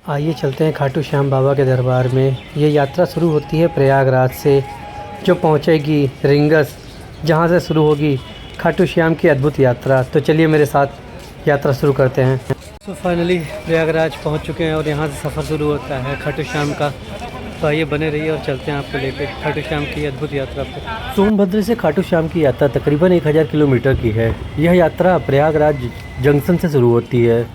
आइए चलते हैं खाटू श्याम बाबा के दरबार में। ये यात्रा शुरू होती है प्रयागराज से, जो पहुंचेगी रिंगस, जहां से शुरू होगी खाटू श्याम की अद्भुत यात्रा। तो चलिए मेरे साथ यात्रा शुरू करते हैं। तो फाइनली प्रयागराज पहुंच चुके हैं और यहां से सफ़र शुरू होता है खाटू श्याम का। तो आइए बने रहिए और चलते हैं आपको लेकर खाटू श्याम की अद्भुत यात्रा पर। सोनभद्र से खाटू श्याम की यात्रा तकरीबन 1000 किलोमीटर की है। यह यात्रा प्रयागराज जंक्शन से शुरू होती है,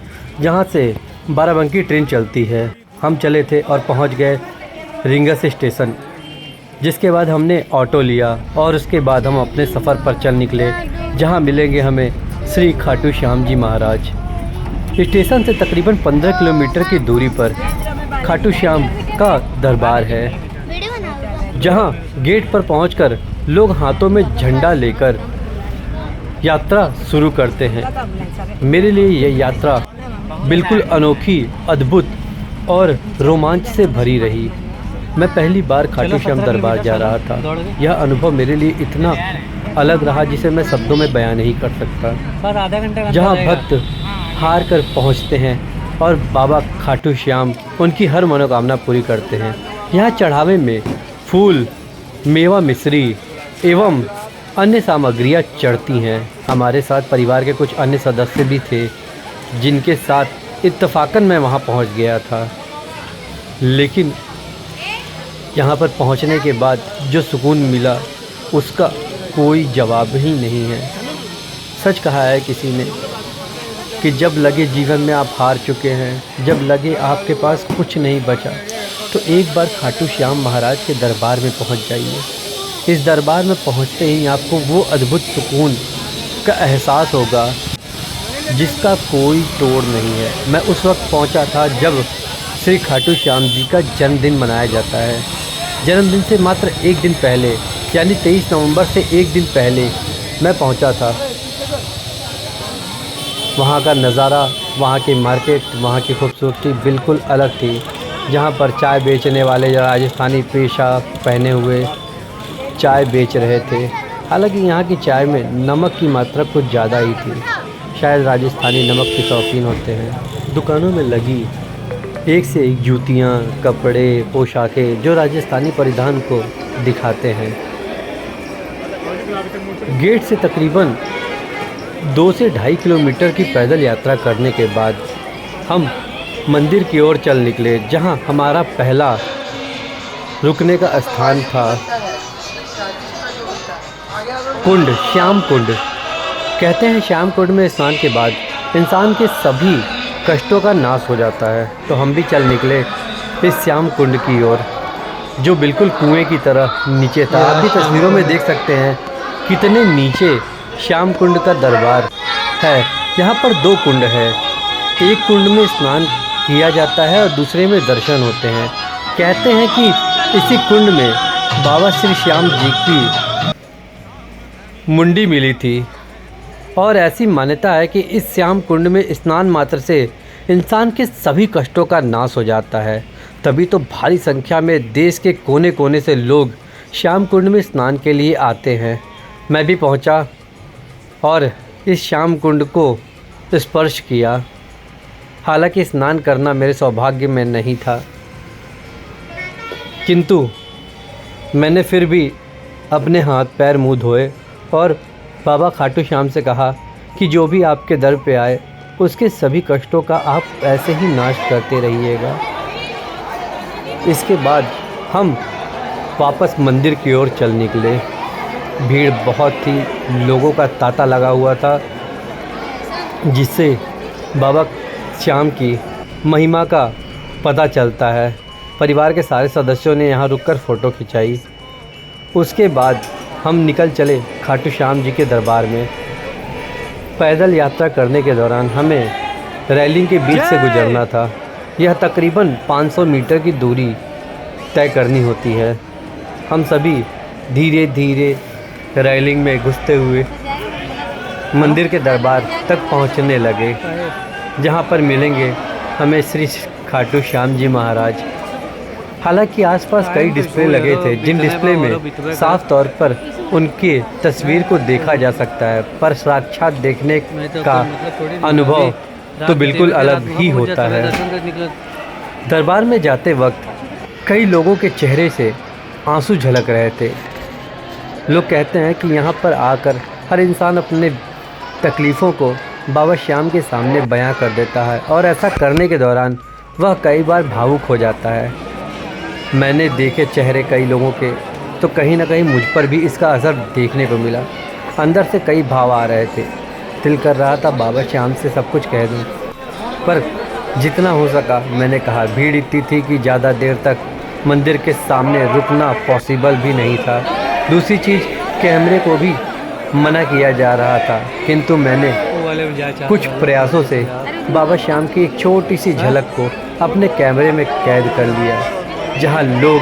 जहाँ से बाराबंकी ट्रेन चलती है। हम चले थे और पहुंच गए रिंगस स्टेशन, जिसके बाद हमने ऑटो लिया और उसके बाद हम अपने सफ़र पर चल निकले, जहां मिलेंगे हमें श्री खाटू श्याम जी महाराज। स्टेशन से तकरीबन 15 किलोमीटर की दूरी पर खाटू श्याम का दरबार है, जहां गेट पर पहुंचकर लोग हाथों में झंडा लेकर यात्रा शुरू करते हैं। मेरे लिए यह यात्रा बिल्कुल अनोखी, अद्भुत और रोमांच से भरी रही। मैं पहली बार खाटू श्याम दरबार जा रहा था। यह अनुभव मेरे लिए इतना अलग रहा जिसे मैं शब्दों में बयान नहीं कर सकता। जहां भक्त हार कर पहुंचते हैं और बाबा खाटू श्याम उनकी हर मनोकामना पूरी करते हैं। यहाँ चढ़ावे में फूल, मेवा मिश्री एवं अन्य सामग्रियाँ चढ़ती हैं। हमारे साथ परिवार के कुछ अन्य सदस्य भी थे, जिनके साथ इत्तफाकन मैं वहाँ पहुँच गया था। लेकिन यहाँ पर पहुँचने के बाद जो सुकून मिला उसका कोई जवाब ही नहीं है। सच कहा है किसी ने कि जब लगे जीवन में आप हार चुके हैं, जब लगे आपके पास कुछ नहीं बचा, तो एक बार खाटू श्याम महाराज के दरबार में पहुँच जाइए। इस दरबार में पहुँचते ही आपको वो अद्भुत सुकून का एहसास होगा जिसका कोई तोड़ नहीं है। मैं उस वक्त पहुंचा था जब श्री खाटू श्याम जी का जन्मदिन मनाया जाता है। जन्मदिन से मात्र एक दिन पहले, यानी 23 नवंबर से एक दिन पहले मैं पहुंचा था। वहां का नज़ारा, वहां की मार्केट, वहां की खूबसूरती बिल्कुल अलग थी। जहां पर चाय बेचने वाले राजस्थानी पेशा पहने हुए चाय बेच रहे थे। हालांकि यहाँ की चाय में नमक की मात्रा कुछ ज़्यादा ही थी। शायद राजस्थानी नमक के शौकीन होते हैं। दुकानों में लगी एक से एक जूतियाँ, कपड़े, पोशाकें जो राजस्थानी परिधान को दिखाते हैं। गेट से तकरीबन 2 से 2.5 किलोमीटर की पैदल यात्रा करने के बाद हम मंदिर की ओर चल निकले, जहां हमारा पहला रुकने का स्थान था कुंड, श्याम कुंड। कहते हैं श्याम कुंड में स्नान के बाद इंसान के सभी कष्टों का नाश हो जाता है। तो हम भी चल निकले इस श्याम कुंड की ओर, जो बिल्कुल कुएं की तरह नीचे था। आप भी तस्वीरों में देख सकते हैं कितने नीचे श्याम कुंड का दरबार है। यहाँ पर 2 कुंड है। एक कुंड में स्नान किया जाता है और दूसरे में दर्शन होते हैं। कहते हैं कि इसी कुंड में बाबा श्री श्याम जी की मुंडी मिली थी और ऐसी मान्यता है कि इस श्याम कुंड में स्नान मात्र से इंसान के सभी कष्टों का नाश हो जाता है। तभी तो भारी संख्या में देश के कोने कोने से लोग श्याम कुंड में स्नान के लिए आते हैं। मैं भी पहुंचा और इस श्याम कुंड को स्पर्श किया। हालांकि स्नान करना मेरे सौभाग्य में नहीं था, किंतु मैंने फिर भी अपने हाथ पैर मुँह धोए और बाबा खाटू श्याम से कहा कि जो भी आपके दर पे आए उसके सभी कष्टों का आप ऐसे ही नाश करते रहिएगा। इसके बाद हम वापस मंदिर की ओर चल निकले। भीड़ बहुत थी, लोगों का तांता लगा हुआ था, जिससे बाबा श्याम की महिमा का पता चलता है। परिवार के सारे सदस्यों ने यहाँ रुककर फ़ोटो खिंचाई। उसके बाद हम निकल चले खाटू श्याम जी के दरबार में। पैदल यात्रा करने के दौरान हमें रेलिंग के बीच से गुजरना था। यह तकरीबन 500 मीटर की दूरी तय करनी होती है। हम सभी धीरे धीरे रेलिंग में घुसते हुए मंदिर के दरबार तक पहुंचने लगे, जहां पर मिलेंगे हमें श्री खाटू श्याम जी महाराज। हालांकि आसपास कई डिस्प्ले लगे थे, जिन डिस्प्ले में साफ तौर पर उनकी तस्वीर को देखा जा सकता है, पर साक्षात देखने का अनुभव तो बिल्कुल अलग ही होता है। दरबार में जाते वक्त कई लोगों के चेहरे से आंसू झलक रहे थे। लोग कहते हैं कि यहाँ पर आकर हर इंसान अपने तकलीफ़ों को बाबा श्याम के सामने बयां कर देता है और ऐसा करने के दौरान वह कई बार भावुक हो जाता है। मैंने देखे चेहरे कई लोगों के, तो कहीं ना कहीं मुझ पर भी इसका असर देखने को मिला। अंदर से कई भाव आ रहे थे। दिल कर रहा था बाबा श्याम से सब कुछ कह दूं, पर जितना हो सका मैंने कहा। भीड़ इतनी थी कि ज़्यादा देर तक मंदिर के सामने रुकना पॉसिबल भी नहीं था। दूसरी चीज़, कैमरे को भी मना किया जा रहा था, किंतु मैंने कुछ प्रयासों से बाबा श्याम की एक छोटी सी झलक को अपने कैमरे में कैद कर लिया, जहां लोग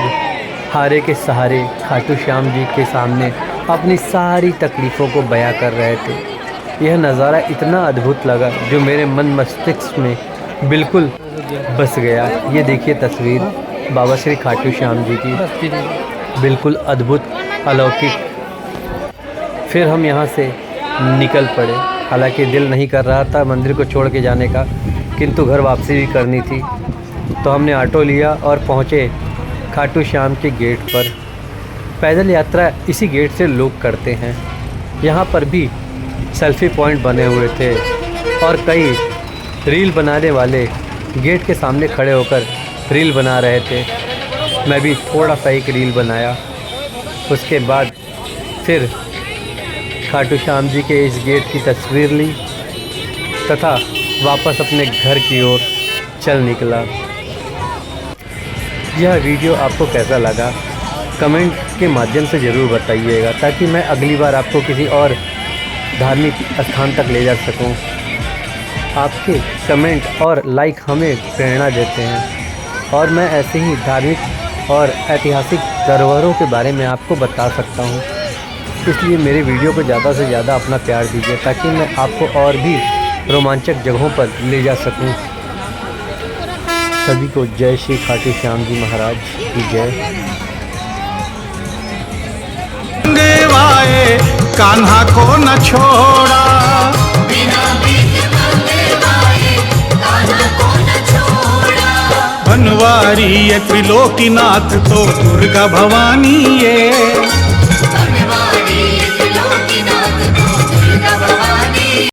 हारे के सहारे खाटू श्याम जी के सामने अपनी सारी तकलीफ़ों को बयां कर रहे थे। यह नज़ारा इतना अद्भुत लगा जो मेरे मन मस्तिष्क में बिल्कुल बस गया। ये देखिए तस्वीर बाबा श्री खाटू श्याम जी की, बिल्कुल अद्भुत, अलौकिक। फिर हम यहाँ से निकल पड़े। हालांकि दिल नहीं कर रहा था मंदिर को छोड़ के जाने का, किंतु घर वापसी भी करनी थी, तो हमने ऑटो लिया और पहुँचे खाटू श्याम के गेट पर। पैदल यात्रा इसी गेट से लोग करते हैं। यहाँ पर भी सेल्फी पॉइंट बने हुए थे और कई रील बनाने वाले गेट के सामने खड़े होकर रील बना रहे थे। मैं भी थोड़ा सा एक रील बनाया। उसके बाद फिर खाटू श्याम जी के इस गेट की तस्वीर ली तथा वापस अपने घर की ओर चल निकला। यह वीडियो आपको कैसा लगा कमेंट के माध्यम से ज़रूर बताइएगा, ताकि मैं अगली बार आपको किसी और धार्मिक स्थान तक ले जा सकूं। आपके कमेंट और लाइक हमें प्रेरणा देते हैं और मैं ऐसे ही धार्मिक और ऐतिहासिक धरोहरों के बारे में आपको बता सकता हूं। इसलिए मेरे वीडियो को ज़्यादा से ज़्यादा अपना प्यार दीजिए, ताकि मैं आपको और भी रोमांचक जगहों पर ले जा सकूं। सभी को जय श्री खाटू श्याम जी महाराज की जय। कान्हा को न छोड़ा, बनवारी ये त्रिलोकीनाथ तो दुर्गा भवानी ये, बनवारी ये त्रिलोकीनाथ तो दुर्गा भवानी।